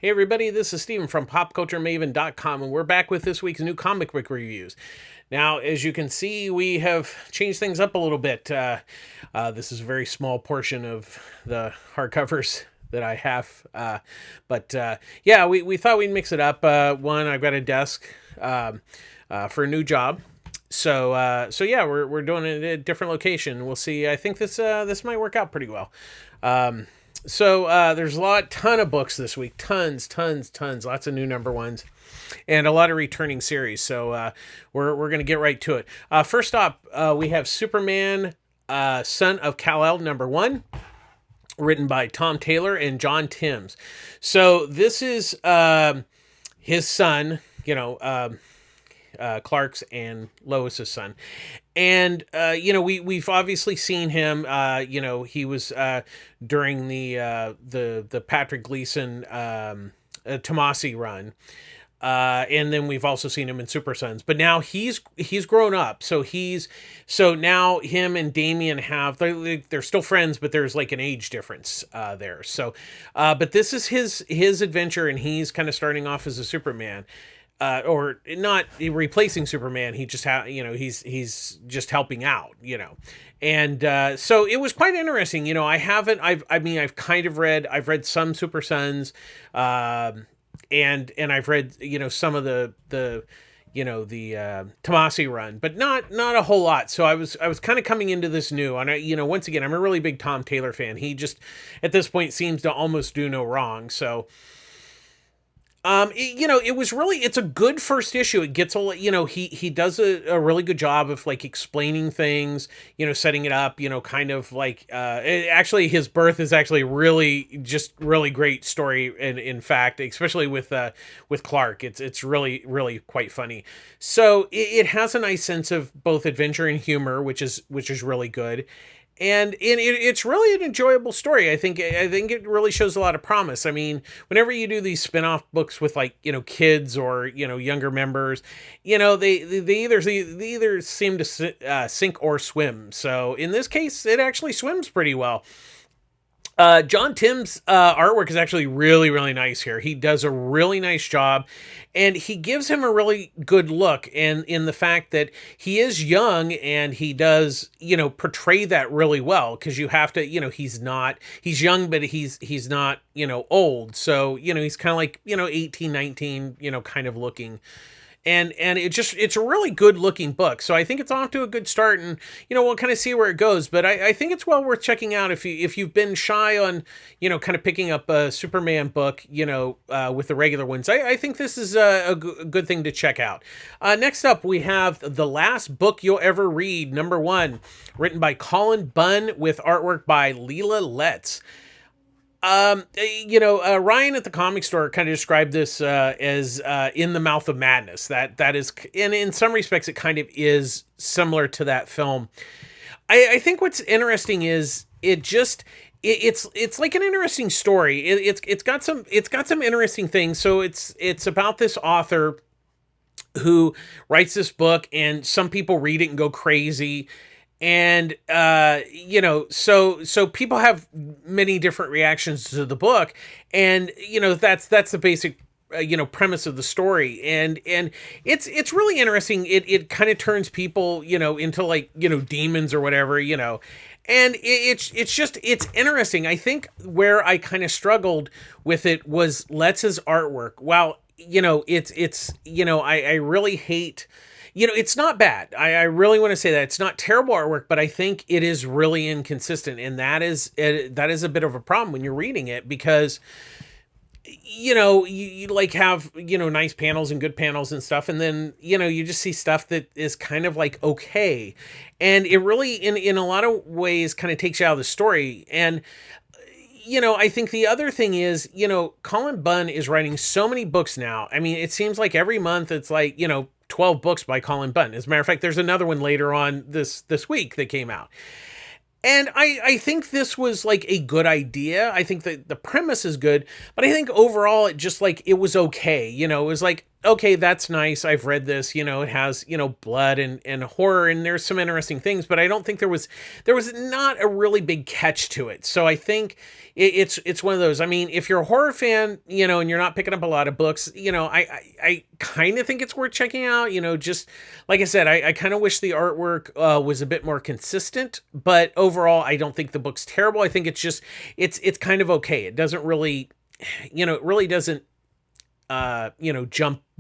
Hey everybody, this is Steven from PopCultureMaven.com, and we're back with this week's new comic book reviews. Now, as you can see, we have changed things up a little bit. This is a very small portion of the hardcovers that I have, but we thought we'd mix it up. One, I've got a desk for a new job. So we're doing it at a different location. We'll see. I think this might work out pretty well. There's ton of books this week, tons, lots of new number ones, and a lot of returning series. So we're gonna get right to it. First up, we have Superman, Son of Kal-El #1, written by Tom Taylor and John Timms. So this is his son, Clark's and Lois's son. And we've obviously seen him. He was during the Patrick Gleason Tomasi run, and then we've also seen him in Super Sons. But now he's grown up, so now him and Damian they're still friends, but there's like an age difference there. So, but this is his adventure, and he's kind of starting off as a Superman. Or not replacing Superman. He just he's just helping out, and so it was quite interesting. I've kind of read some Super Sons, and I've read some of the Tomasi run, but not a whole lot. So I was kind of coming into this new, and once again, I'm a really big Tom Taylor fan. He just at this point seems to almost do no wrong. So. It's a good first issue. It gets he does a really good job of like explaining things, setting it up, kind of like, actually his birth is actually really great story. And in fact, especially with Clark, it's really quite funny. So it has a nice sense of both adventure and humor, which is really good. And it's really an enjoyable story. I think it really shows a lot of promise. I mean, whenever you do these spin-off books with kids or younger members, they either seem to sink or swim. So in this case, it actually swims pretty well. John Timms' artwork is actually really nice here. He does a really nice job, and he gives him a really good look, and in the fact that he is young, and he does, portray that really well, because you have to, he's young, but he's not, old. So, he's kind of like, 18, 19, kind of looking. And it's a really good looking book. So I think it's off to a good start, and we'll kind of see where it goes. But I think it's well worth checking out if you've been shy on kind of picking up a Superman book with the regular ones. I think this is a good thing to check out. Next up, we have The Last Book You'll Ever Read #1, written by Colin Bunn with artwork by Leila Letts. Ryan at the comic store kind of described this as In the Mouth of Madness. That is, and in some respects, it kind of is similar to that film. I think what's interesting is it's like an interesting story. It's got some interesting things. So it's about this author who writes this book, and some people read it and go crazy. And, so people have many different reactions to the book, and, that's the basic, premise of the story. And it's really interesting. It kind of turns people, into like, demons or whatever, and it's interesting. I think where I kind of struggled with it was Letts' artwork. Well, I really hate, it's not bad. I really want to say that it's not terrible artwork, but I think it is really inconsistent. And that is a bit of a problem when you're reading it, because, you like have, nice panels and good panels and stuff. And then, you just see stuff that is kind of like, okay. And it really, in a lot of ways, kind of takes you out of the story. And, I think the other thing is, Colin Bunn is writing so many books now. I mean, it seems like every month it's like, 12 books by Colin Bunn. As a matter of fact, there's another one later on this week that came out. And I think this was like a good idea. I think that the premise is good, but I think overall it just like, it was okay. It was like, okay, that's nice. I've read this, it has, blood and horror, and there's some interesting things, but I don't think there was not a really big catch to it. So I think it's one of those. I mean, if you're a horror fan, and you're not picking up a lot of books, I kind of think it's worth checking out. Just like I said, I kind of wish the artwork was a bit more consistent, but overall, I don't think the book's terrible. I think it's just it's kind of okay. It doesn't really, it really doesn't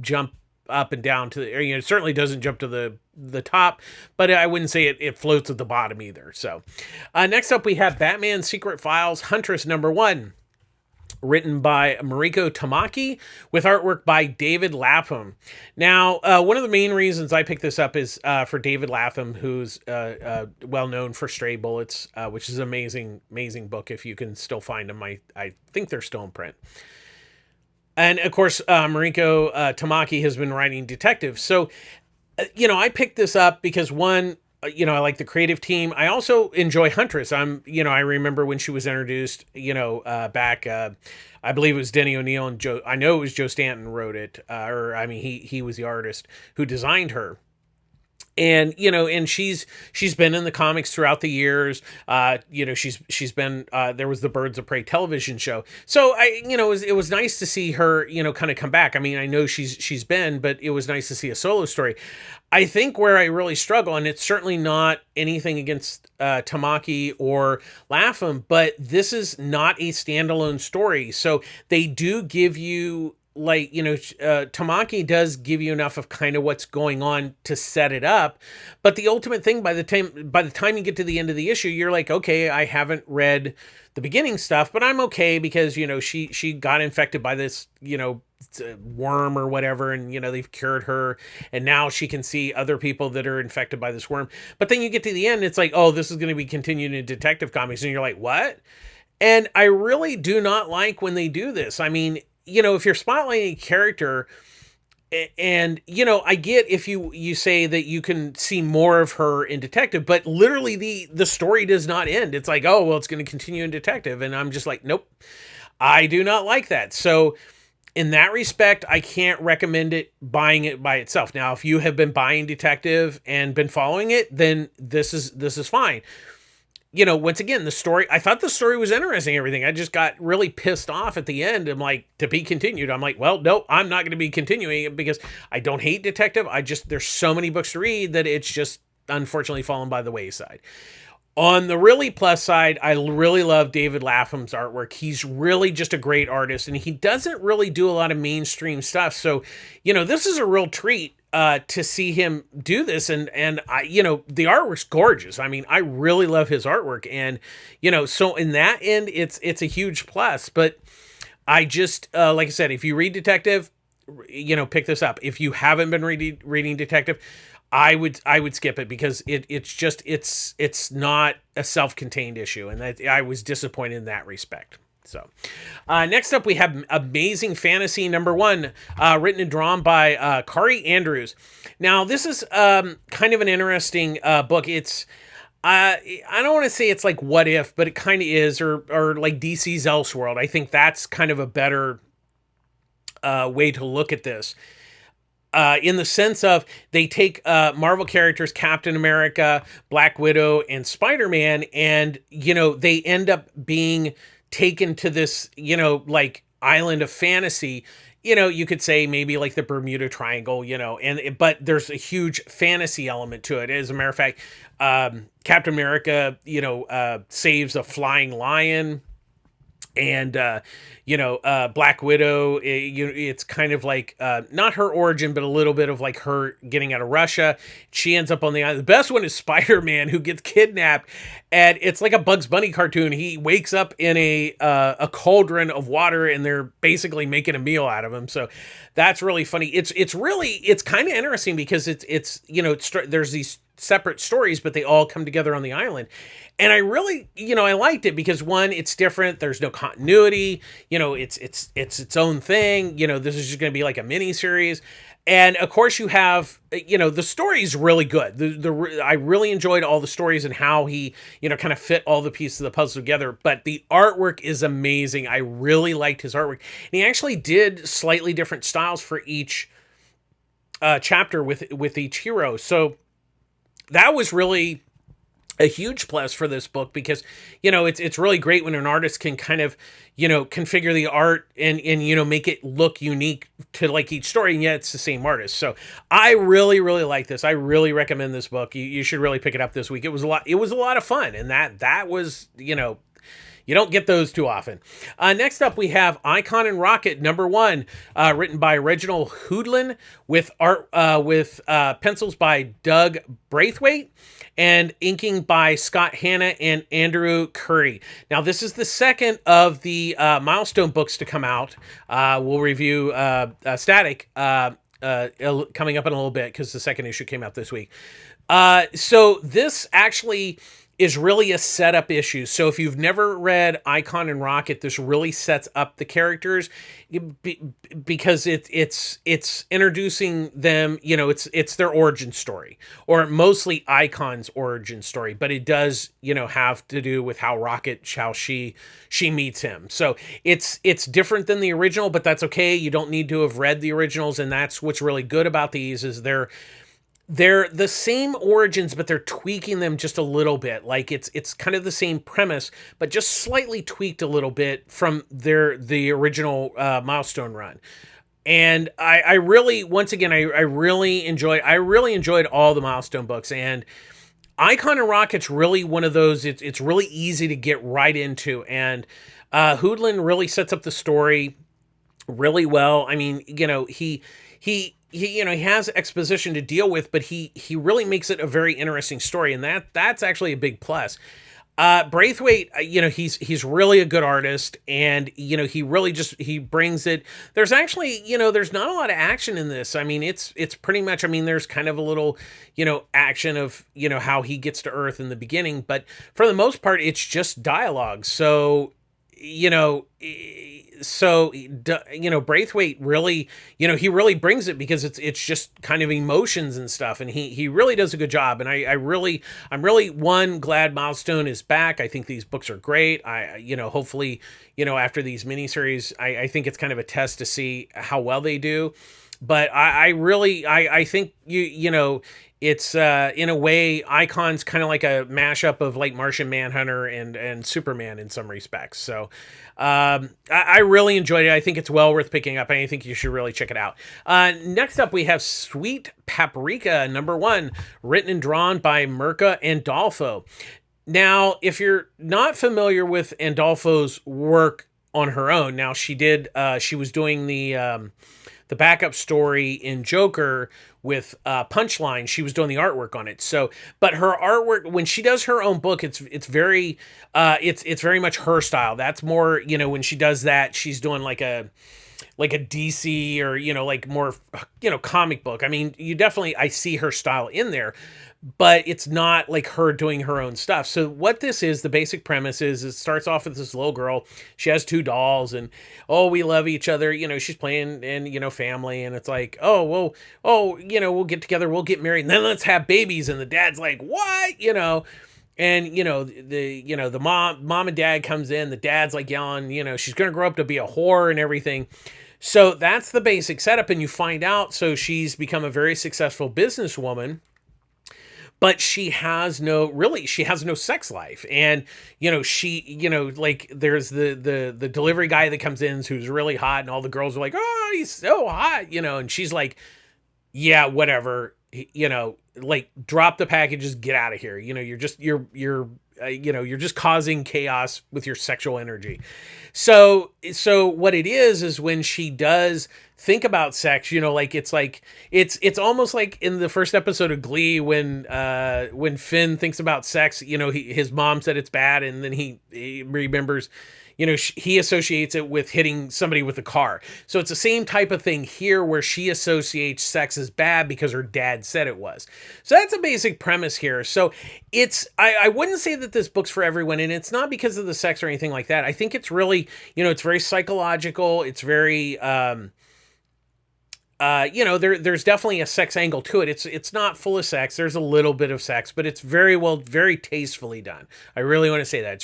jump up and down to the, it certainly doesn't jump to the top, but I wouldn't say it floats at the bottom either. So next up we have Batman Secret Files Huntress #1, written by Mariko Tamaki with artwork by David Lapham. Now, one of the main reasons I picked this up is for David Lapham, who's well known for Stray Bullets, which is an amazing book. If you can still find them, I think they're still in print. And of course, Mariko Tamaki has been writing detective. So, I picked this up because one, I like the creative team. I also enjoy Huntress. I remember when she was introduced, back, I believe it was Denny O'Neil and Joe. I know it was Joe Stanton wrote it, he was the artist who designed her. And and she's been in the comics throughout the years. She's been there was the Birds of Prey television show. So it was nice to see her kind of come back. I mean, I know she's been, but it was nice to see a solo story. I think where I really struggle, and it's certainly not anything against Tamaki or Lapham, but this is not a standalone story. So they do give you, Tamaki does give you enough of kind of what's going on to set it up, but the ultimate thing, by the time you get to the end of the issue, you're like, okay, I haven't read the beginning stuff, but I'm okay because she got infected by this worm or whatever, and they've cured her, and now she can see other people that are infected by this worm. But then you get to the end, it's like, oh, this is going to be continued in Detective Comics, and you're like, what? And I really do not like when they do this. I mean, if you're spotlighting a character, and I get if you say that you can see more of her in Detective, but literally the story does not end. It's like, oh, well, it's going to continue in Detective, and I'm just like, nope, I do not like that. So in that respect, I can't recommend buying it by itself. Now, if you have been buying Detective and been following it, then this is fine. Once again, I thought the story was interesting, everything. I just got really pissed off at the end. I'm like, to be continued. I'm like, well, no, I'm not going to be continuing it because I don't hate Detective. There's so many books to read that it's just unfortunately fallen by the wayside. On the really plus side, I really love David Lapham's artwork. He's really just a great artist, and he doesn't really do a lot of mainstream stuff. So, this is a real treat to see him do this, and I, the artwork's gorgeous. I mean, I really love his artwork, and so in that end, it's a huge plus. But I just like I said, if you read Detective, pick this up. If you haven't been reading Detective, I would skip it because it's not a self-contained issue, and that I was disappointed in that respect. So, next up we have Amazing Fantasy #1, written and drawn by Kari Andrews. Now, this is kind of an interesting book. It's I don't want to say it's like What If, but it kind of is, or like DC's Elseworld. I think that's kind of a better way to look at this. In the sense of they take Marvel characters, Captain America, Black Widow, and Spider-Man, and they end up being taken to this like island of fantasy. You could say maybe like the Bermuda Triangle, but there's a huge fantasy element to it. As a matter of fact, Captain America saves a flying lion. And, Black Widow, it's kind of like, not her origin, but a little bit of like her getting out of Russia. She ends up on the island. The best one is Spider-Man, who gets kidnapped, and it's like a Bugs Bunny cartoon. He wakes up in a cauldron of water, and they're basically making a meal out of him. So that's really funny. It's kind of interesting because there's these separate stories, but they all come together on the island. And I really, I liked it because one, it's different. There's no continuity. It's its own thing. This is just going to be like a mini series. And of course you have, the story is really good. I really enjoyed all the stories and how he, kind of fit all the pieces of the puzzle together. But the artwork is amazing. I really liked his artwork. And he actually did slightly different styles for each chapter with each hero. So that was really a huge plus for this book because it's really great when an artist can kind of configure the art and make it look unique to like each story, and yet it's the same artist. So I really like this. I really recommend this book. You should really pick it up this week. It was a lot of fun, and that was you don't get those too often. Next up, we have Icon and Rocket #1, written by Reginald Hoodlin, with art with pencils by Doug Braithwaite, and inking by Scott Hanna and Andrew Curry. Now, this is the second of the milestone books to come out. We'll review Static coming up in a little bit because the second issue came out this week. So this actually is really a setup issue. So if you've never read Icon and Rocket, this really sets up the characters because it's introducing them, it's their origin story, or mostly Icon's origin story, but it does, have to do with how she meets him. So it's different than the original, but that's okay. You don't need to have read the originals, and that's what's really good about these is they're the same origins, but they're tweaking them just a little bit. Like it's kind of the same premise, but just slightly tweaked a little bit from the original milestone run. And I really, once again, I really enjoyed all the milestone books, and Icon and Rocket's really one of those. It's really easy to get right into, and Hoodlin really sets up the story really well. I mean, he has exposition to deal with, but he really makes it a very interesting story, and that's actually a big plus. Braithwaite, he's really a good artist, and he really he brings it. There's actually, there's not a lot of action in this. I mean, it's pretty much, there's kind of a little, action of, how he gets to Earth in the beginning, but for the most part, it's just dialogue. So, Braithwaite really, he really brings it because it's just kind of emotions and stuff, and he really does a good job. And I'm really glad Milestone is back. I think these books are great. Hopefully, after these miniseries, I think it's kind of a test to see how well they do. But I think it's in a way, Icon's kind of like a mashup of like Martian Manhunter and Superman in some respects. So I really enjoyed it. I think it's well worth picking up, and I think you should really check it out. Next up, we have Sweet Paprika #1, written and drawn by Mirka Andolfo. Now, if you're not familiar with Andolfo's work on her own, now she was doing the backup story in Joker with Punchline. She was doing the artwork on it. So, but her artwork, when she does her own book, it's very much her style. That's more, when she does that, she's doing like a DC or, like more, comic book. I mean, I see her style in there, but it's not like her doing her own stuff. So what this is, the basic premise is, it starts off with this little girl. She has 2 dolls, and we love each other. She's playing and family, and it's like, we'll get together, we'll get married, and then let's have babies. And the dad's like, what? And the mom and dad comes in. The dad's like yelling, she's gonna grow up to be a whore and everything. So that's the basic setup, and you find out. So she's become a very successful businesswoman, but she has no sex life. And, like there's the delivery guy that comes in who's really hot, and all the girls are like, oh, he's so hot, and she's like, yeah, whatever, like drop the packages, get out of here. You're just causing chaos with your sexual energy. So what it is when she does think about sex, it's almost like in the first episode of Glee when Finn thinks about sex, his mom said it's bad, and then he remembers, he associates it with hitting somebody with a car. So it's the same type of thing here, where she associates sex as bad because her dad said it was. So that's a basic premise here. So I wouldn't say that this book's for everyone, and it's not because of the sex or anything like that. I think it's really, it's very psychological. It's very, there's definitely a sex angle to it. It's not full of sex. There's a little bit of sex, but it's very tastefully done. I really want to say that.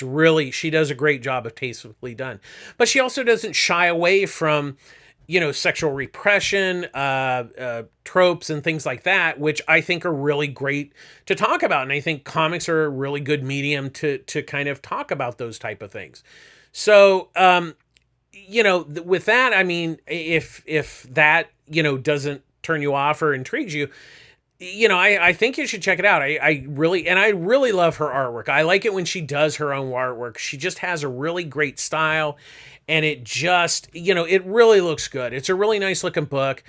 She does a great job of tastefully done. But she also doesn't shy away from, sexual repression, tropes and things like that, which I think are really great to talk about. And I think comics are a really good medium to kind of talk about those type of things. So, with that, I mean, if that, doesn't turn you off or intrigues you, I think you should check it out. I really love her artwork. I like it when she does her own artwork. She just has a really great style, and it just, it really looks good. It's a really nice looking book,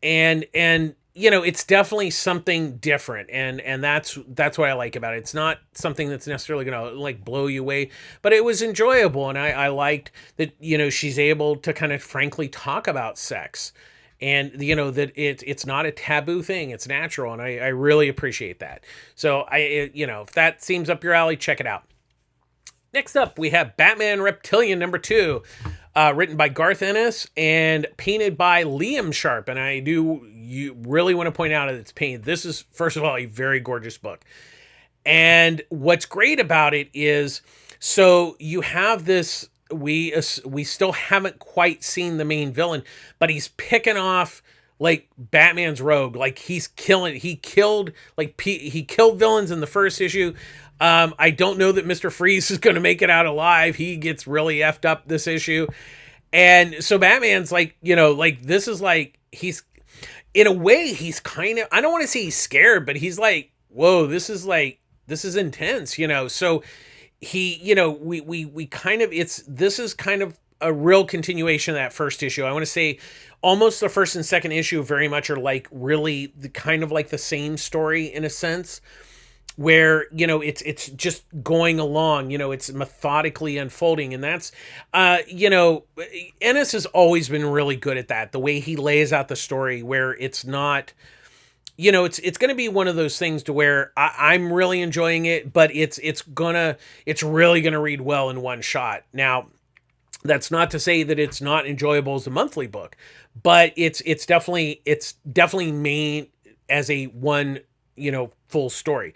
and it's definitely something different, and that's what I like about it. It's not something that's necessarily gonna like blow you away, but it was enjoyable, and I liked that, she's able to kind of frankly talk about sex, and that it's not a taboo thing, it's natural, and I really appreciate that. So if that seems up your alley, check it out. Next up, we have Batman Reptilian #2, written by Garth Ennis and painted by Liam Sharp. And you really want to point out that it's painted. This is, first of all, a very gorgeous book. And what's great about it is, so you have this, we still haven't quite seen the main villain, but he's picking off like Batman's rogue. Like he killed villains in the first issue. I don't know that Mr. Freeze is going to make it out alive. He gets really effed up this issue. And so Batman's like, this is like, he's, in a way, he's kind of, I don't want to say he's scared, but he's like, whoa, this is intense, So he, we kind of, this is kind of a real continuation of that first issue. I want to say almost the first and second issue very much are like really the kind of like the same story in a sense, where it's just going along, it's methodically unfolding, and that's Ennis has always been really good at that, the way he lays out the story, where it's not, it's going to be one of those things to where I'm really enjoying it, but it's really going to read well in one shot. Now, that's not to say that it's not enjoyable as a monthly book, but it's definitely made as a one, full story.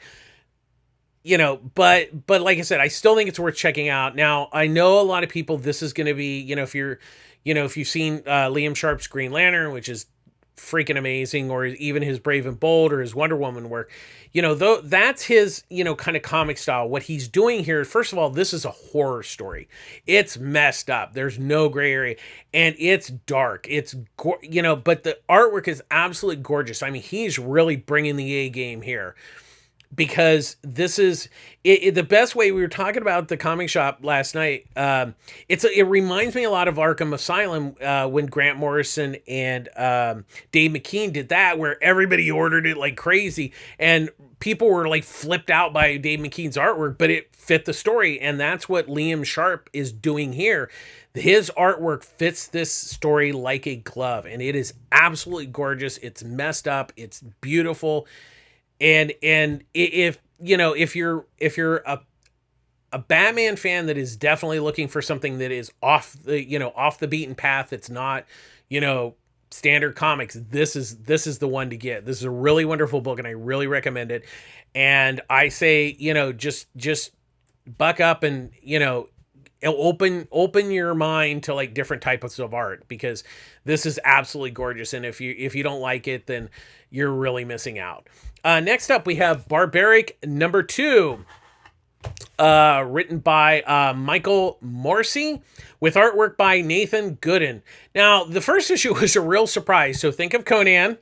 But like I said, I still think it's worth checking out. Now, I know a lot of people, this is going to be, if you've seen Liam Sharp's Green Lantern, which is freaking amazing, or even his Brave and Bold or his Wonder Woman work, though that's his, kind of comic style. What he's doing here, first of all, this is a horror story. It's messed up. There's no gray area, and it's dark. It's, but the artwork is absolutely gorgeous. I mean, he's really bringing the A game here. Because this is the best way. We were talking about the comic shop last night. It reminds me a lot of Arkham Asylum when Grant Morrison and Dave McKean did that, where everybody ordered it like crazy, and people were like flipped out by Dave McKean's artwork, but it fit the story, and that's what Liam Sharp is doing here. His artwork fits this story like a glove, and it is absolutely gorgeous. It's messed up. It's beautiful. And if you're a Batman fan that is definitely looking for something that is off the beaten path, it's not, standard comics, this is the one to get. This is a really wonderful book, and I really recommend it. And I say, just buck up and, open your mind to like different types of art, because this is absolutely gorgeous. And if you don't like it, then you're really missing out. Next up, we have Barbaric #2, written by Michael Morrissey, with artwork by Nathan Gooden. Now, the first issue was a real surprise. So think of Conan,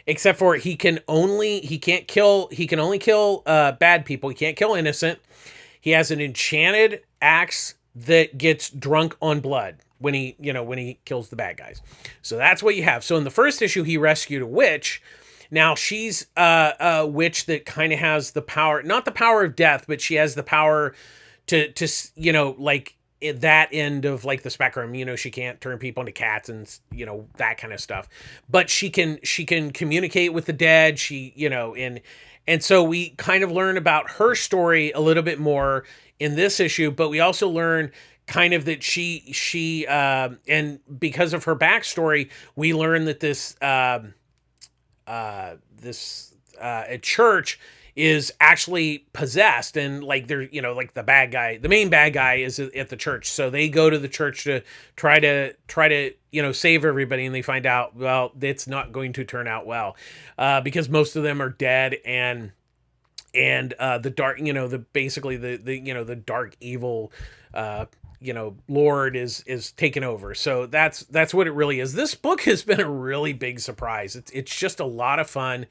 except for he can only kill bad people. He can't kill innocent. He has an enchanted axe that gets drunk on blood when he kills the bad guys. So that's what you have. So in the first issue, he rescued a witch. Now she's a witch that kind of has the power, not the power of death, but she has the power to like at that end of like the spectrum. She can't turn people into cats and that kind of stuff, but she can communicate with the dead. And so we kind of learn about her story a little bit more in this issue, but we also learn kind of that she and because of her backstory, we learn that this a church is actually possessed, and like they're, you know, like the main bad guy is at the church, so they go to the church to try to you know, save everybody, and they find out, well, it's not going to turn out well, because most of them are dead, and the dark, you know, the basically the you know, the dark evil you know, Lord is taken over. So that's what it really is. This book has been a really big surprise. It's just a lot of fun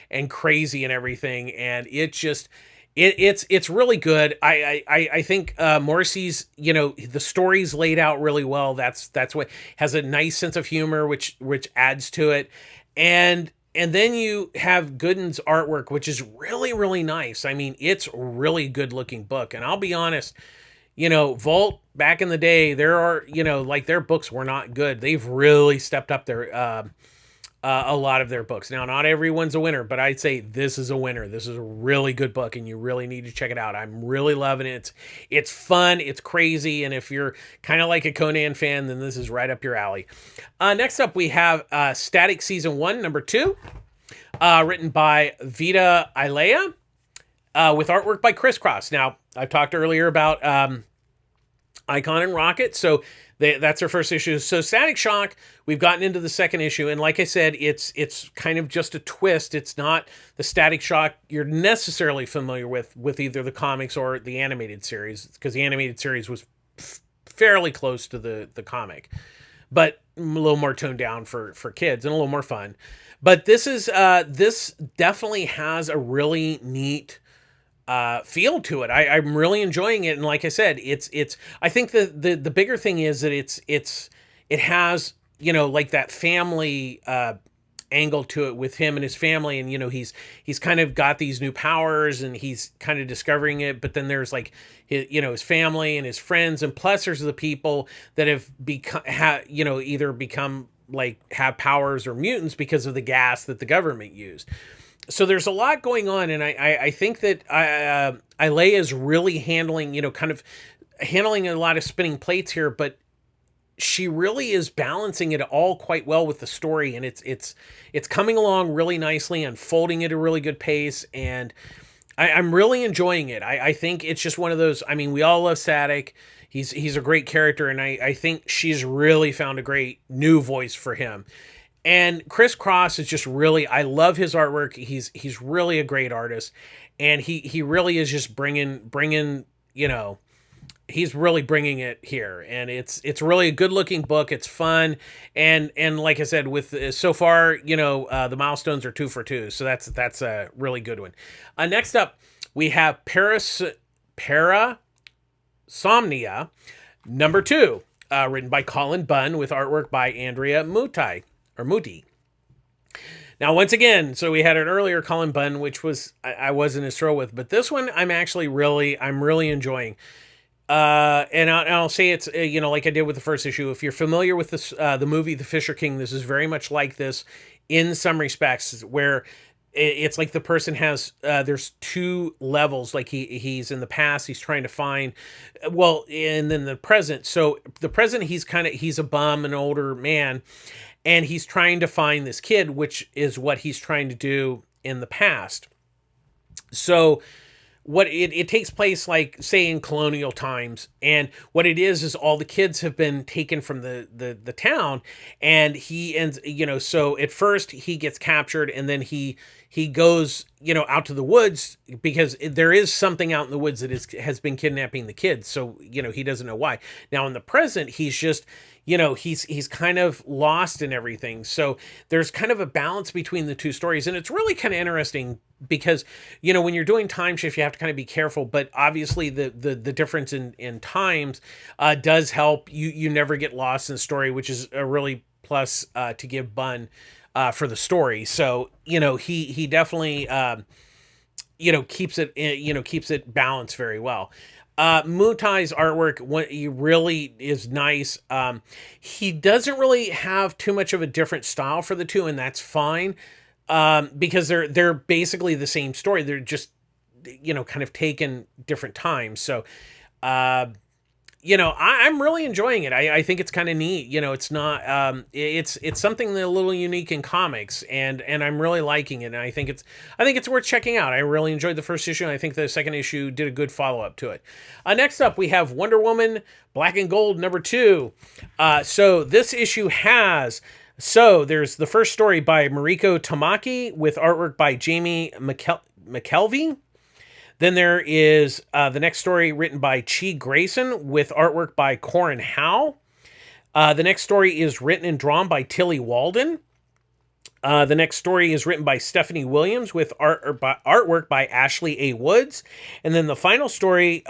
and crazy and everything, and it just it's really good. I think Morrissey's, you know, the story's laid out really well. That's what has a nice sense of humor, which adds to it, and then you have Gooden's artwork, which is really, really nice. I mean, it's a really good looking book. And I'll be honest, you know, Vault back in the day, there are, you know, like their books were not good. They've really stepped up their a lot of their books. Now, not everyone's a winner, but I'd say this is a winner. This is a really good book, and you really need to check it out. I'm really loving it. It's fun, it's crazy, and if you're kind of like a Conan fan, then this is right up your alley. Next up, we have Static Season 1, Number 2, written by Vita Ilea, with artwork by Criss Cross. Now, I talked earlier about Icon and Rocket, so that's their first issue. So Static Shock, we've gotten into the second issue, and like I said, it's kind of just a twist. It's not the Static Shock you're necessarily familiar with either the comics or the animated series, because the animated series was fairly close to the comic, but a little more toned down for kids and a little more fun. But this is this definitely has a really neat feel to it. I'm really enjoying it, and like I said, it's. I think the bigger thing is that it has, you know, like that family angle to it with him and his family, and you know, he's kind of got these new powers, and he's kind of discovering it. But then there's like his family and his friends, and plus there's the people that have become either become like have powers or mutants because of the gas that the government used. So there's a lot going on, and I think that Ilea is really handling, you know, kind of handling a lot of spinning plates here, but she really is balancing it all quite well with the story, and it's coming along really nicely, unfolding at a really good pace, and I'm really enjoying it. I think it's just one of those. I mean, we all love Static. He's a great character, and I think she's really found a great new voice for him. And Criss Cross is just really, I love his artwork. He's really a great artist, and he really is just bringing, you know, he's really bringing it here, and it's really a good looking book. It's fun, and like I said, with so far, you know, the milestones are 2 for 2, so that's a really good one. Next up, we have Parasomnia, number 2, written by Colin Bunn with artwork by Andrea Muti. Now, once again, so we had an earlier Colin Bunn, which was I wasn't as thrilled with, but this one I'm really enjoying. And I'll say it's you know, like I did with the first issue. If you're familiar with this the movie The Fisher King, this is very much like this in some respects, where it's like the person has there's 2 levels. Like he's in the past, he's trying to find, well, and then the present. So the present, he's a bum, an older man, and he's trying to find this kid, which is what he's trying to do in the past. So what it takes place, like, say, in colonial times, and what it is all the kids have been taken from the town, and he ends, you know, so at first he gets captured, and then he goes, you know, out to the woods, because there is something out in the woods that has been kidnapping the kids. So, you know, he doesn't know why. Now in the present, he's just, you know, he's kind of lost in everything. So there's kind of a balance between the 2 stories, and it's really kind of interesting because, you know, when you're doing time shift, you have to kind of be careful, but obviously the difference in times does help. You never get lost in the story, which is a really plus to give Bunn for the story. So, you know, he definitely you know, keeps it balanced very well. Mutai's artwork, he really is nice. He doesn't really have too much of a different style for the 2, and that's fine, because they're basically the same story. They're just, you know, kind of taken different times. So I'm really enjoying it. I think it's kind of neat. It's not it's something a little unique in comics, and I'm really liking it. And I think it's worth checking out. I really enjoyed the first issue, and I think the second issue did a good follow up to it. Next up, we have Wonder Woman Black and Gold #2. So this issue has. So there's the first story by Mariko Tamaki with artwork by Jamie McKelvey. Then there is the next story written by Chi Grayson with artwork by Corin Howe. The next story is written and drawn by Tilly Walden. The next story is written by Stephanie Williams with artwork by Ashley A. Woods. And then the final story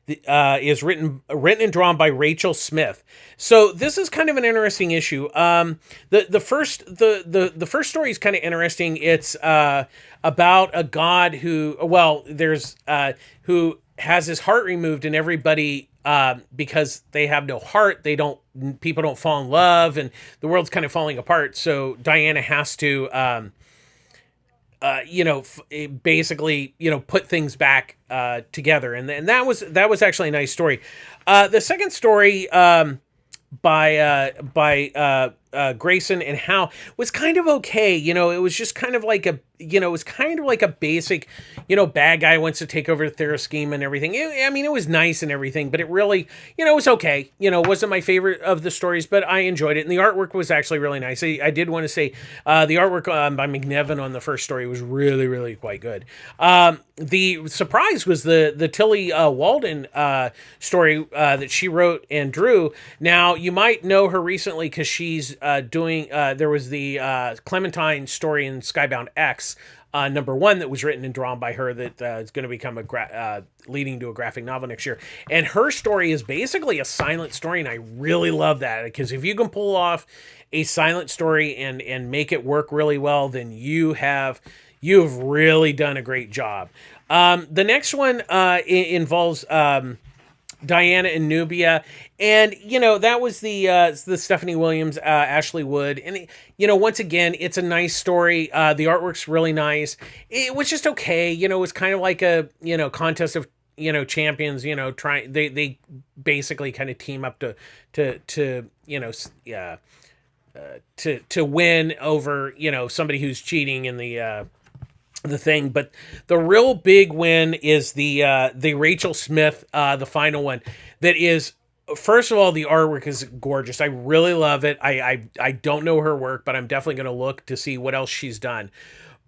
is written and drawn by Rachel Smith. So this is kind of an interesting issue. The first story is kind of interesting. It's about a god who has his heart removed, and everybody because they have no heart, people don't fall in love, and the world's kind of falling apart. So Diana has to basically put things back together, and that was actually a nice story. The second story by Grayson and Howe was kind of okay. It was just kind of like a basic, bad guy wants to take over the Therascheme and everything. It was nice and everything, but it really, it was okay. It wasn't my favorite of the stories, but I enjoyed it. And the artwork was actually really nice. I did want to say the artwork by McNevin on the first story was really, really quite good. The surprise was the Tilly Walden story that she wrote and drew. Now, you might know her recently because she's doing, there was the Clementine story in Skybound X, #1 that was written and drawn by her that is going to become leading to a graphic novel next year. And her story is basically a silent story, and I really love that, because if you can pull off a silent story and make it work really well, then you've really done a great job. The next one involves Diana and Nubia, and that was the Stephanie Williams, Ashley Wood, and once again, it's a nice story. The artwork's really nice. It was just okay. It was kind of like a contest of champions. Trying they basically kind of team up to win over somebody who's cheating in the thing. But the real big win is the Rachel Smith, the final one. That is, first of all, the artwork is gorgeous. I really love it. I don't know her work, but I'm definitely going to look to see what else she's done.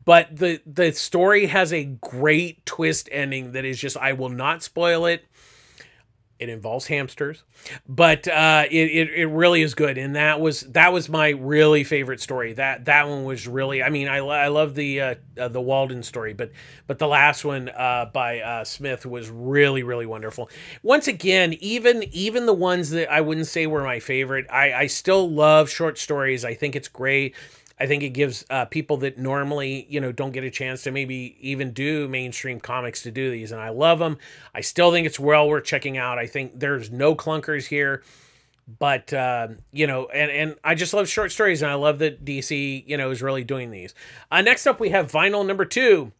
But the story has a great twist ending that is just, I will not spoil it. It involves hamsters, but it really is good, and that was my really favorite story. That one was really, I love the Walden story, but the last one by Smith was really, really wonderful. Once again, even the ones that I wouldn't say were my favorite, I still love short stories. I think it's great. I think it gives people that normally, don't get a chance to maybe even do mainstream comics to do these. And I love them. I still think it's well worth checking out. I think there's no clunkers here. But, and I just love short stories. And I love that DC, is really doing these. Next up, we have Vinyl #2,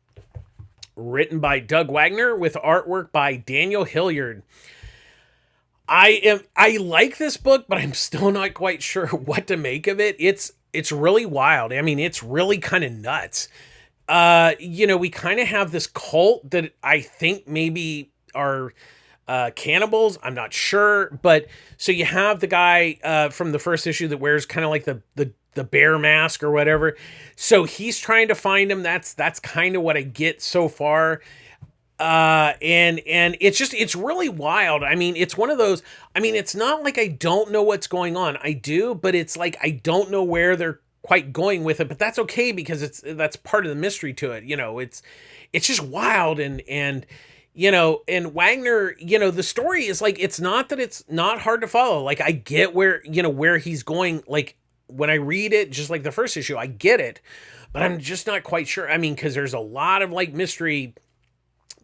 written by Doug Wagner with artwork by Daniel Hilliard. I like this book, but I'm still not quite sure what to make of it. It's really wild. It's really kind of nuts. We kind of have this cult that I think maybe are cannibals. I'm not sure. But so you have the guy from the first issue that wears kind of like the bear mask or whatever. So he's trying to find him. That's kind of what I get so far. And it's really wild. It's one of those, it's not like I don't know what's going on. I do, but it's like, I don't know where they're quite going with it, but that's okay, because that's part of the mystery to it. It's just wild. And Wagner, the story is like, it's not that it's not hard to follow. Like, I get where he's going. Like, when I read it, just like the first issue, I get it, but I'm just not quite sure. Because there's a lot of like mystery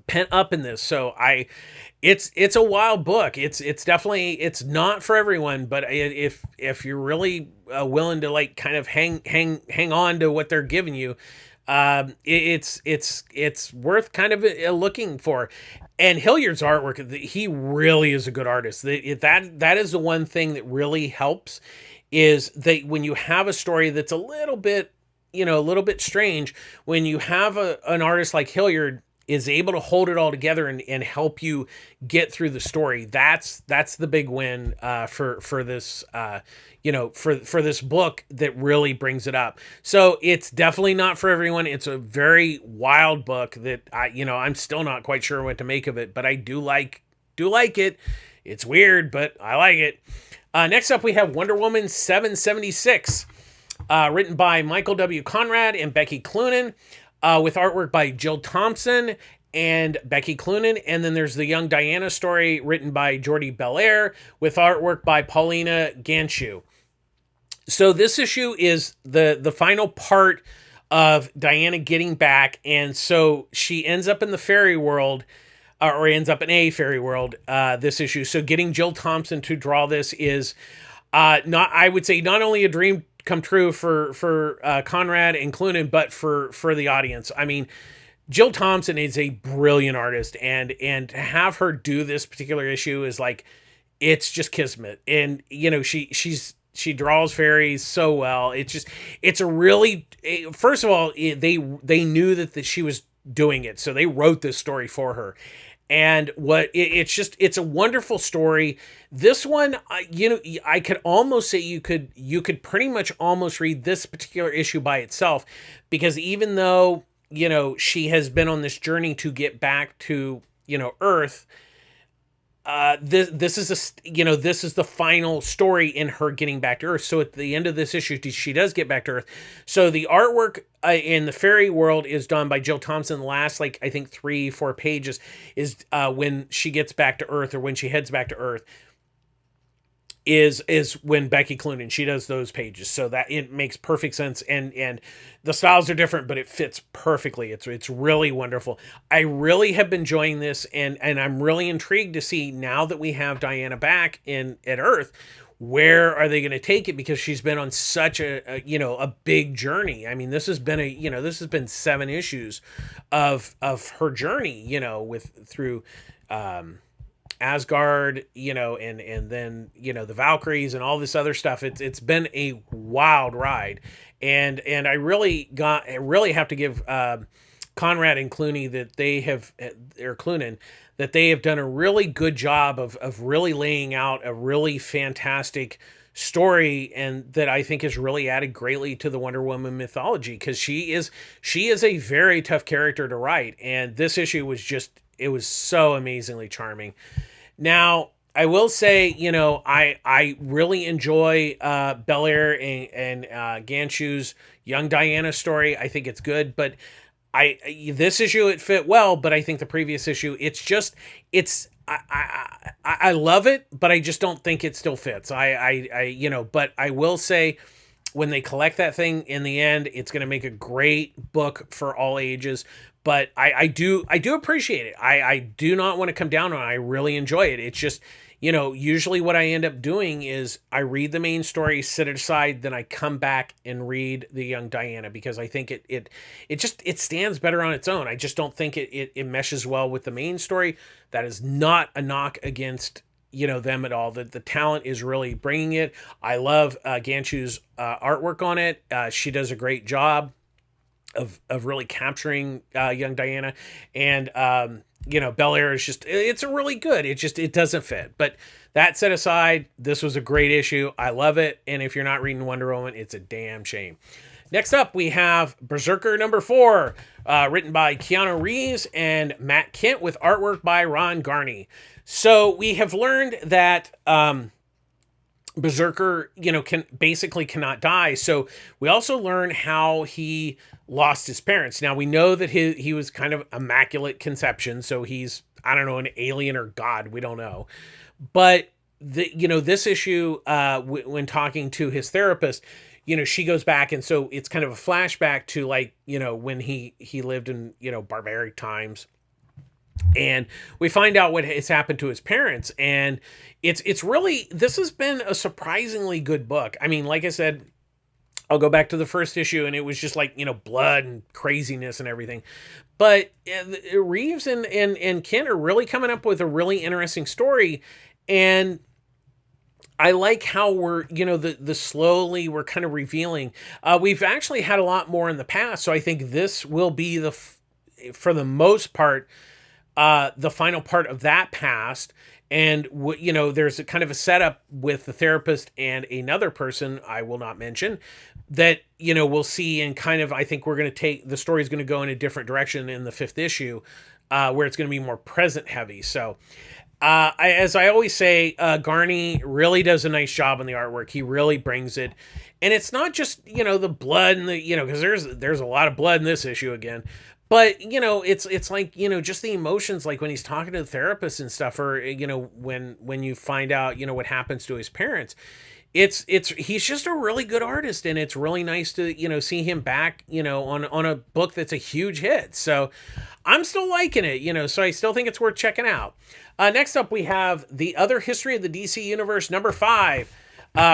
pent up in this. So it's a wild book. It's definitely, it's not for everyone, but if you're really willing to like kind of hang on to what they're giving you, It's worth kind of looking for. And Hilliard's artwork, he really is a good artist. That is the one thing that really helps, is that when you have a story that's a little bit, a little bit strange, when you have an artist like Hilliard is able to hold it all together and help you get through the story. That's the big win for this for this book that really brings it up. So it's definitely not for everyone. It's a very wild book that I'm still not quite sure what to make of it, but I do like it. It's weird, but I like it. Next up, we have Wonder Woman 776, written by Michael W. Conrad and Becky Cloonan, with artwork by Jill Thompson and Becky Cloonan. And then there's the Young Diana story written by Jordi Belair with artwork by Paulina Ganshu. So this issue is the final part of Diana getting back. And so she ends up in the fairy world, or ends up in a fairy world, this issue. So getting Jill Thompson to draw this is I would say not only a dream come true for Conrad and Cloonan, but for the audience. I mean, Jill Thompson is a brilliant artist, and to have her do this particular issue is like, it's just kismet. And she draws fairies so well. It's a really, first of all, they knew that she was doing it, so they wrote this story for her. And it's a wonderful story. This one, I could almost say you could pretty much almost read this particular issue by itself, because even though, she has been on this journey to get back to, Earth, this is the final story in her getting back to Earth. So at the end of this issue, she does get back to Earth. So the artwork in the fairy world is done by Jill Thompson. The last, I think 3-4 pages is when she gets back to Earth, or when she heads back to Earth, is when Becky Cloonan, she does those pages. So that it makes perfect sense, and the styles are different, but it fits perfectly. It's really wonderful. I really have been enjoying this, and I'm really intrigued to see, now that we have Diana back at Earth, where are they going to take it, because she's been on such a big journey. I mean, this has been 7 issues of her journey, through Asgard, and then, the Valkyries and all this other stuff. It's been a wild ride. And I really have to give Conrad and Clooney Cloonan, that they have done a really good job of really laying out a really fantastic story, and that I think has really added greatly to the Wonder Woman mythology, because she is a very tough character to write. And this issue was it was so amazingly charming. Now, I will say, I really enjoy Belair and Ganshu's Young Diana story. I think it's good, but this issue, it fit well, but I think the previous issue, I love it, but I just don't think it still fits. But I will say, when they collect that thing in the end, it's going to make a great book for all ages. But I do appreciate it. I do not want to come down on it. I really enjoy it. It's just, usually what I end up doing is I read the main story, set it aside, then I come back and read the Young Diana, because I think it stands better on its own. I just don't think it meshes well with the main story. That is not a knock against them at all. The talent is really bringing it. I love Ganshu's artwork on it. She does a great job of really capturing Young Diana, and Belair is it's a really good. It doesn't fit. But that set aside, this was a great issue. I love it, and if you're not reading Wonder Woman, it's a damn shame. Next up, we have Brzrkr number 4, written by Keanu Reeves and Matt Kent, with artwork by Ron Garney. So we have learned that Brzrkr, cannot die. So we also learn how he lost his parents. Now we know that he was kind of immaculate conception, so he's, I don't know, an alien or God, we don't know. But this issue, when talking to his therapist, she goes back, and so it's kind of a flashback to when he lived in barbaric times. And we find out what has happened to his parents, and it's really, this has been a surprisingly good book. I mean, like I said, I'll go back to the first issue, and it was just like, blood and craziness and everything. But Reeves and Kent are really coming up with a really interesting story. And I like how we're, the slowly we're kind of revealing. We've actually had a lot more in the past. So I think this will be for the most part, the final part of that past. And, there's a kind of a setup with the therapist and another person I will not mention that, we'll see. And kind of, I think we're going to the story's going to go in a different direction in the fifth issue, where it's going to be more present heavy. So, as I always say, Garney really does a nice job on the artwork. He really brings it. And it's not just, the blood and because there's a lot of blood in this issue again. But, it's like, just the emotions, like when he's talking to the therapist and stuff, or, when you find out, what happens to his parents. He's just a really good artist, and it's really nice to, see him back, on a book that's a huge hit. So I'm still liking it, so I still think it's worth checking out. Next up, we have The Other History of the DC Universe, number 5,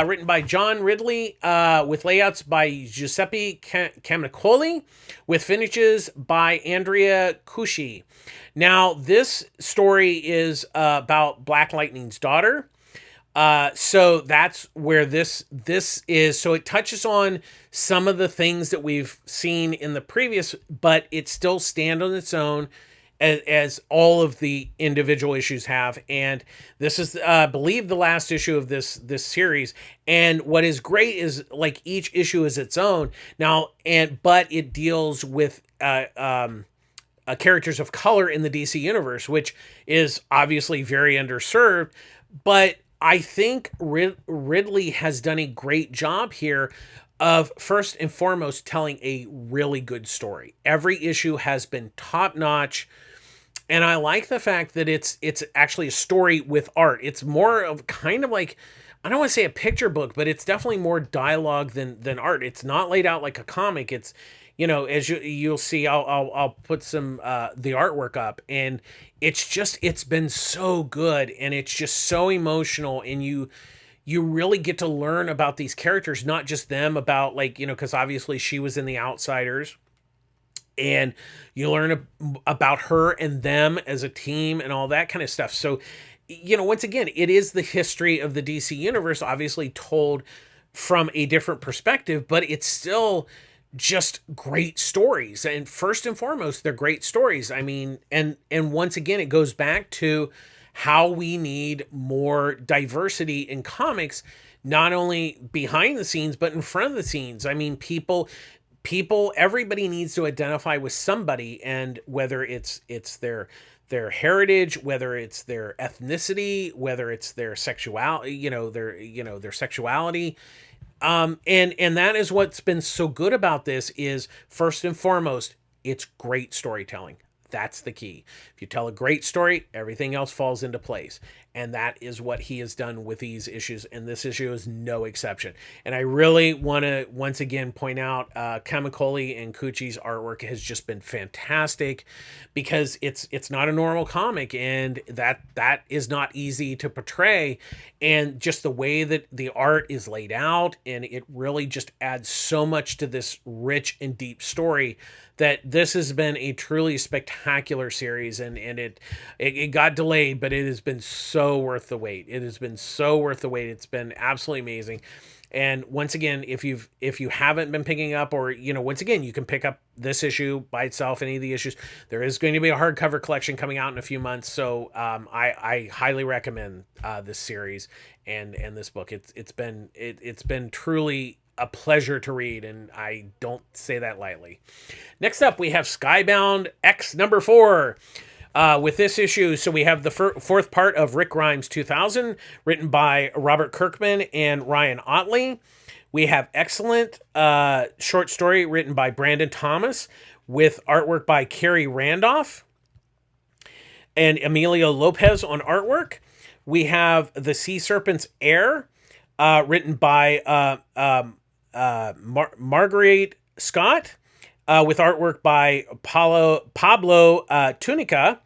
written by John Ridley, with layouts by Giuseppe Camuncoli, with finishes by Andrea Cusci. Now, this story is about Black Lightning's daughter. So that's where this is. So it touches on some of the things that we've seen in the previous, but it still stands on its own, as all of the individual issues have. And this is, I believe, the last issue of this series. And what is great is, like, each issue is its own now, but it deals with characters of color in the DC universe, which is obviously very underserved. But I think Ridley has done a great job here of, first and foremost, telling a really good story. Every issue has been top notch. And I like the fact that it's actually a story with art. It's more of kind of like, I don't want to say a picture book, but it's definitely more dialogue than art. It's not laid out like a comic. It's, as you'll see, I'll put some the artwork up, and it's been so good, and it's just so emotional, and you really get to learn about these characters, not just them, about, like, because obviously she was in The Outsiders. And you learn about her and them as a team and all that kind of stuff. So, once again, it is the history of the DC universe, obviously told from a different perspective, but it's still just great stories. And first and foremost, they're great stories. I mean, and once again, it goes back to how we need more diversity in comics, not only behind the scenes, but in front of the scenes. I mean, everybody needs to identify with somebody, and whether it's their heritage, whether it's their ethnicity, whether it's their sexuality, their sexuality. And that is what's been so good about this, is first and foremost, it's great storytelling. That's the key. If you tell a great story, everything else falls into place. And that is what he has done with these issues. And this issue is no exception. And I really want to once again point out Camuncoli and Cucci's artwork has just been fantastic, because it's not a normal comic, and that is not easy to portray. And just the way that the art is laid out, and it really just adds so much to this rich and deep story, that this has been a truly spectacular series, and it got delayed, but it has been so worth the wait. It has been so worth the wait. It's been absolutely amazing. And once again, if you haven't been picking up, or, once again, you can pick up this issue by itself, any of the issues. There is going to be a hardcover collection coming out in a few months. So I highly recommend this series and this book. It's been truly a pleasure to read, and I don't say that lightly. Next up, we have Skybound X number 4. With this issue, so we have the fourth part of Rick Grimes 2000, written by Robert Kirkman and Ryan Ottley. We have excellent short story written by Brandon Thomas, with artwork by Kerry Randolph and Emilio Lopez on artwork. We have The Sea Serpent's Heir, written by Marguerite Scott, with artwork by Pablo Tunica.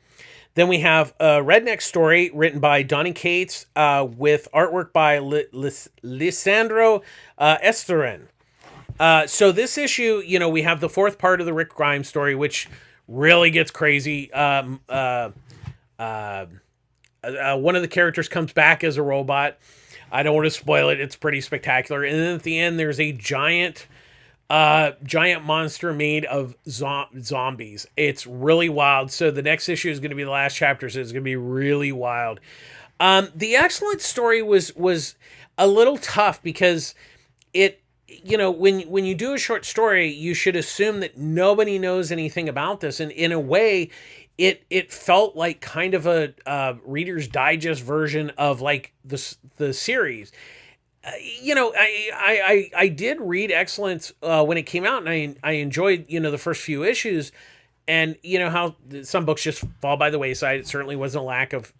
Then we have a Redneck Story written by Donny Cates, with artwork by Lisandro Esterin. So this issue, we have the fourth part of the Rick Grimes story, which really gets crazy. One of the characters comes back as a robot. I don't want to spoil it. It's pretty spectacular. And then at the end, there's a giant monster made of zombies. It's really wild. So the next issue is going to be the last chapter. So it's going to be really wild. The excellent story was a little tough because it, when you do a short story, you should assume that nobody knows anything about this, and in a way, it felt like kind of a Reader's Digest version of like the series. I did read Excellence when it came out, and I enjoyed the first few issues, and how some books just fall by the wayside. It certainly wasn't a lack of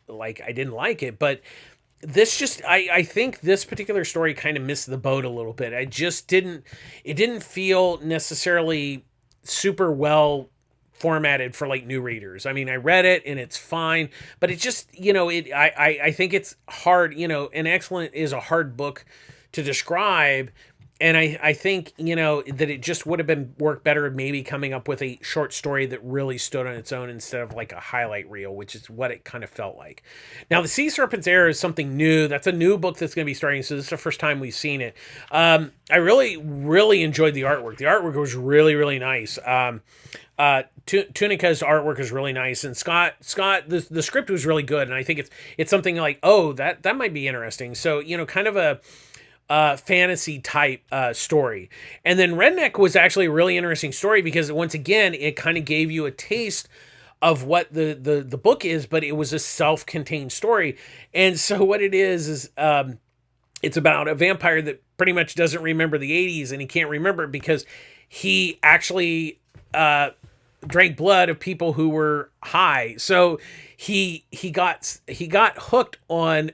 like I didn't like it, but this just I think this particular story kind of missed the boat a little bit. It didn't feel necessarily super well formatted for like new readers. I mean, I read it and it's fine, but it just, I think it's hard, an Excellent is a hard book to describe. And I think, that it just would have been worked better maybe coming up with a short story that really stood on its own instead of like a highlight reel, which is what it kind of felt like. Now, The Sea Serpent's Heir is something new. That's a new book that's going to be starting. So this is the first time we've seen it. I really, really enjoyed the artwork. The artwork was really, really nice. Tunica's artwork is really nice, and Scott, the script was really good, and I think it's something like, oh, that might be interesting. So kind of a fantasy type story. And then Redneck was actually a really interesting story because once again it kind of gave you a taste of what the book is, but it was a self-contained story. And so what it is it's about a vampire that pretty much doesn't remember the 80s, and he can't remember it because he actually drank blood of people who were high. So he got hooked on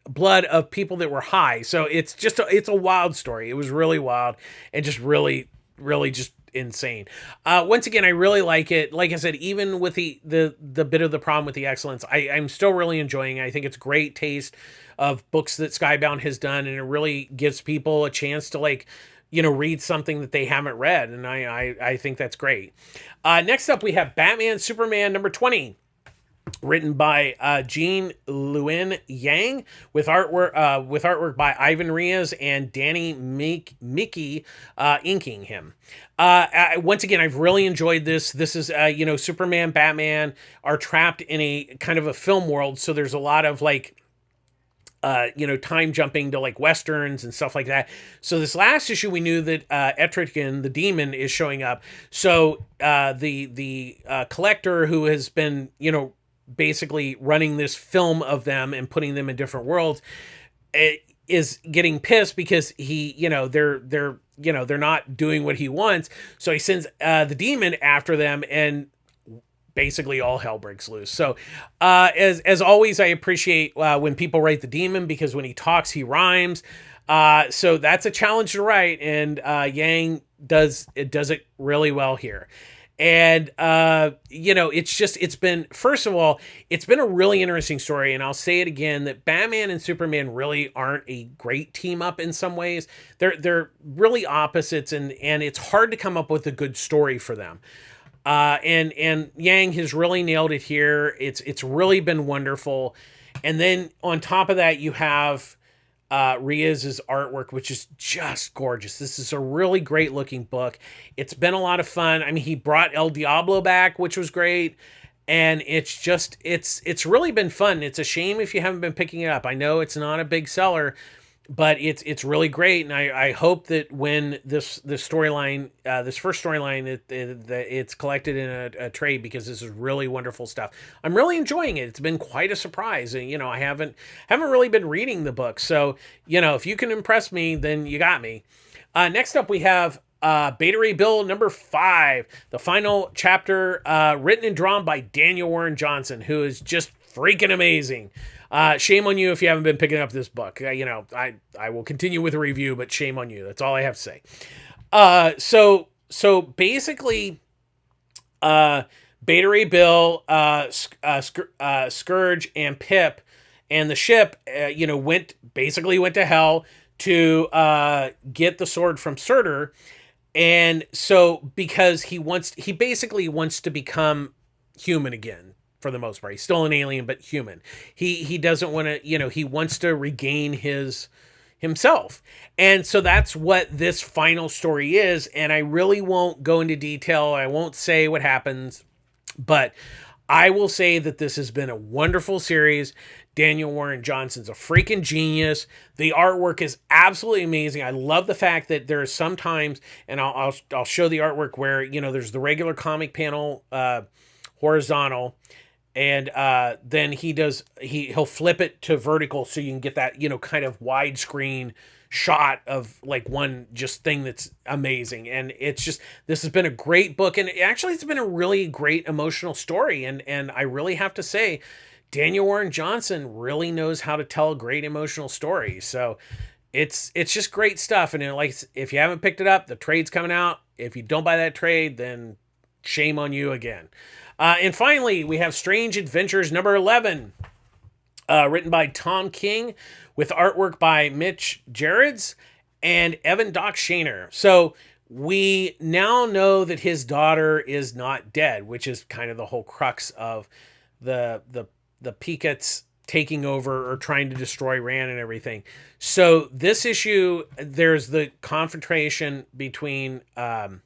blood of people that were high. So it's a wild story. It was really wild and just really, really just insane. Once again, I really like it. Like I said, even with the bit of the problem with the Excellence, I'm still really enjoying it. I think it's great taste of books that Skybound has done, and it really gives people a chance to read something that they haven't read, and I think that's great. Next up, we have Batman Superman number 20, written by Jean Luen Yang, with artwork by Ivan Riaz and Danny Mickey inking him. Once again, I've really enjoyed this. This is Superman, Batman are trapped in a kind of a film world, so there's a lot of time jumping to like westerns and stuff like that. So this last issue, we knew that Etrigan, the demon, is showing up. So the collector who has been basically running this film of them and putting them in different worlds is getting pissed because they're not doing what he wants. So he sends the demon after them, and basically all hell breaks loose. So as always, I appreciate when people write the demon, because when he talks, he rhymes. So that's a challenge to write, and Yang does it really well here. And it's been, first of all, it's been a really interesting story, and I'll say it again, that Batman and Superman really aren't a great team up in some ways. They're really opposites, and it's hard to come up with a good story for them. And Yang has really nailed it here. It's really been wonderful. And then on top of that, you have Riaz's artwork, which is just gorgeous. This is a really great looking book. It's been a lot of fun. I mean, he brought El Diablo back, which was great. And it's really been fun. It's a shame if you haven't been picking it up. I know it's not a big seller, but it's really great, and I hope that when this storyline, this first storyline, it's collected in a trade, because this is really wonderful stuff. I'm really enjoying it. It's been quite a surprise, and I haven't really been reading the book, so if you can impress me, then you got me. Next up, we have Beta Ray Bill number 5, the final chapter, written and drawn by Daniel Warren Johnson, who is just freaking amazing. Shame on you if you haven't been picking up this book. I will continue with a review, but shame on you. That's all I have to say. So basically, Beta Ray Bill, Scourge, and Pip, and the ship, went to hell to get the sword from Surtur. And so because he basically wants to become human again for the most part. He's still an alien, but human. He doesn't want to, he wants to regain himself. And so that's what this final story is. And I really won't go into detail. I won't say what happens, but I will say that this has been a wonderful series. Daniel Warren Johnson's a freaking genius. The artwork is absolutely amazing. I love the fact that there are sometimes, and I'll show the artwork where, there's the regular comic panel, horizontal, and then he'll flip it to vertical so you can get that, kind of widescreen shot of like one just thing that's amazing. And this has been a great book, and it's been a really great emotional story. And I really have to say, Daniel Warren Johnson really knows how to tell a great emotional story. So it's just great stuff. And if you haven't picked it up, the trade's coming out. If you don't buy that trade, then shame on you again. And finally, we have Strange Adventures number 11, written by Tom King, with artwork by Mitch Gerards and Evan Doc Shaner. So we now know that his daughter is not dead, which is kind of the whole crux of the Peakets taking over or trying to destroy Rand and everything. So this issue, there's the confrontation between Adam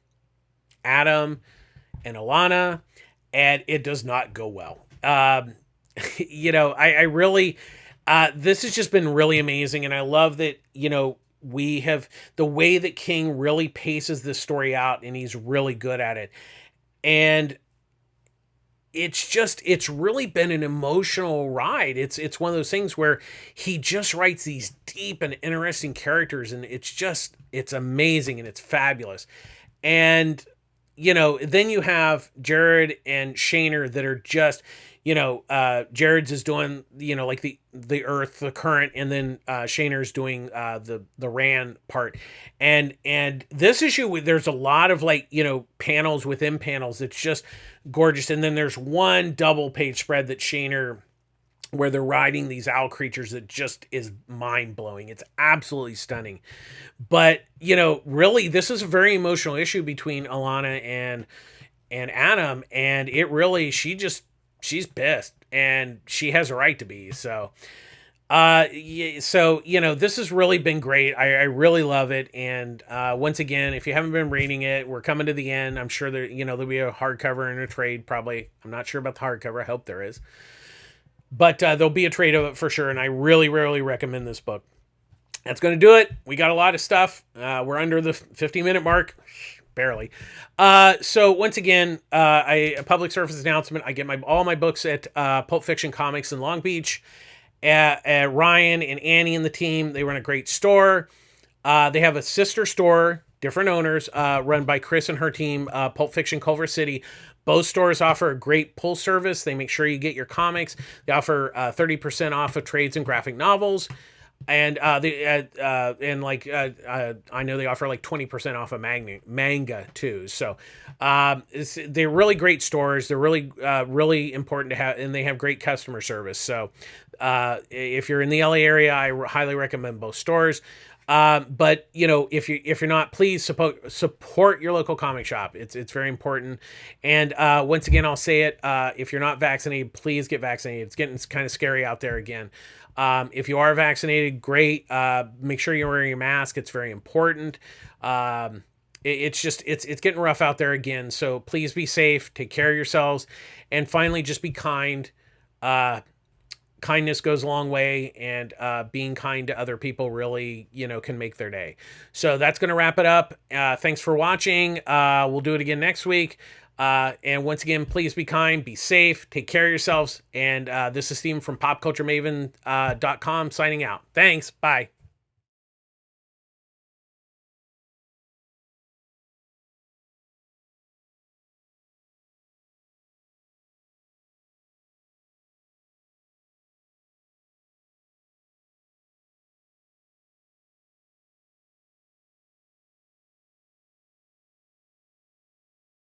and Alana, and it does not go well. I really, this has just been really amazing. And I love that, we have the way that King really paces this story out, and he's really good at it. And it's really been an emotional ride. It's one of those things where he just writes these deep and interesting characters, and it's amazing and it's fabulous. And, then you have Jared and Shaner that are just, Jared's is doing, like the Earth, the current, and then Shaner's doing the Rand part. And this issue, there's a lot of panels within panels. It's just gorgeous. And then there's one double page spread that Shaner, where they're riding these owl creatures, that just is mind blowing. It's absolutely stunning. But, really, this is a very emotional issue between Alana and Adam. And it really, she's pissed, and she has a right to be. So, this has really been great. I really love it. And, once again, if you haven't been reading it, we're coming to the end. I'm sure there, there'll be a hardcover and a trade, probably. I'm not sure about the hardcover. I hope there is. But there'll be a trade of it for sure, and I really, really recommend this book. That's going to do it. We got a lot of stuff. We're under the 50-minute mark. Barely. So once again, a public service announcement. I get all my books at Pulp Fiction Comics in Long Beach. At Ryan and Annie and the team, they run a great store. They have a sister store, different owners, run by Chris and her team, Pulp Fiction Culver City. Both stores offer a great pull service. They make sure you get your comics. They offer 30% off of trades and graphic novels. And I know they offer 20% off of manga too. So they're really great stores. They're really really important to have, and they have great customer service. So if you're in the LA area, I highly recommend both stores. But if you're not, please support your local comic shop. It's very important. And once again, I'll say it, if you're not vaccinated, please get vaccinated. It's getting kind of scary out there again. If you are vaccinated, great. Make sure you're wearing your mask. It's very important. It's getting rough out there again. So please be safe, take care of yourselves, and finally, just be kind. Kindness goes a long way, and being kind to other people really, can make their day. So that's going to wrap it up. Thanks for watching. We'll do it again next week. And once again, please be kind, be safe, take care of yourselves. And this is Steve from PopCultureMaven.com signing out. Thanks. Bye.